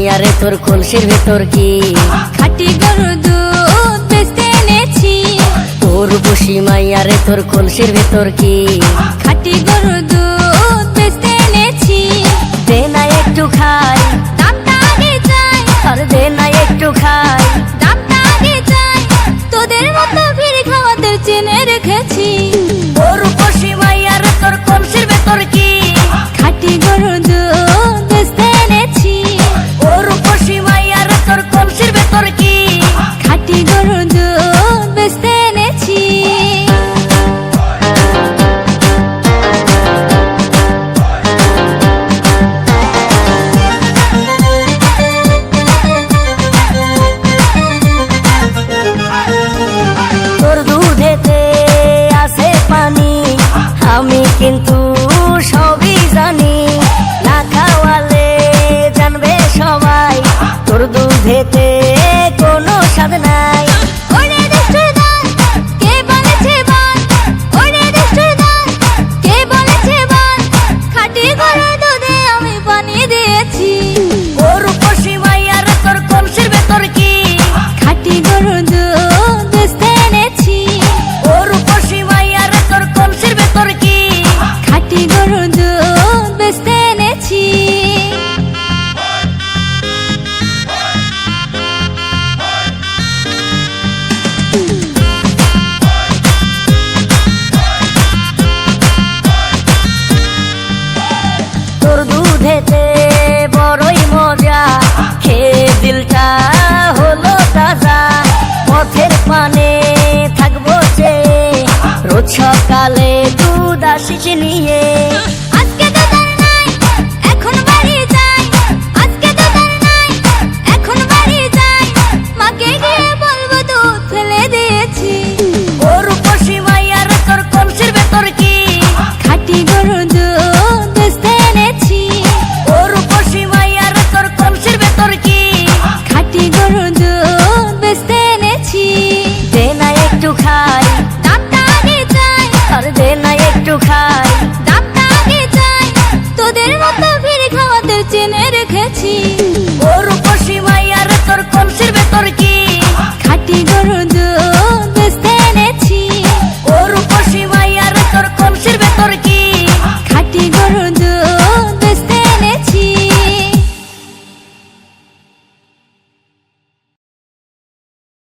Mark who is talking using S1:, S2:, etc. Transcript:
S1: মাইয়া রে তোর কলসির ভেতর কি
S2: খাঁটি গরুর দুধ বেচতে এনেছি।
S1: তোর বসি মাইয়া রে তোর কলসির ভেতর কি
S2: খাঁটি গরুর দুধ বেচতে এনেছি।
S1: দে না একটু খাই,
S2: দামটা আগে চাই,
S1: আর দে না একটু খাই।
S2: দামটা আগে চাই, তোদের মতো ভিড় খাওয়াদের চেনে রেখেছি।
S1: তোর বসি মাইয়া রে তোর কলসির ভেতর কি
S2: খাঁটি গরুর দুধ বেচতে এনেছি।
S1: তোর বসি মাইয়া রে তোর কলসির ভেতর কি
S2: খাঁটি গরুর দুধ বেচতে এনেছি।
S1: তোর দুধেতে আছে পানি, আমি কিন্তু সবই জানি। না খাওয়ালে জানবে সবাই তোর দুধেতে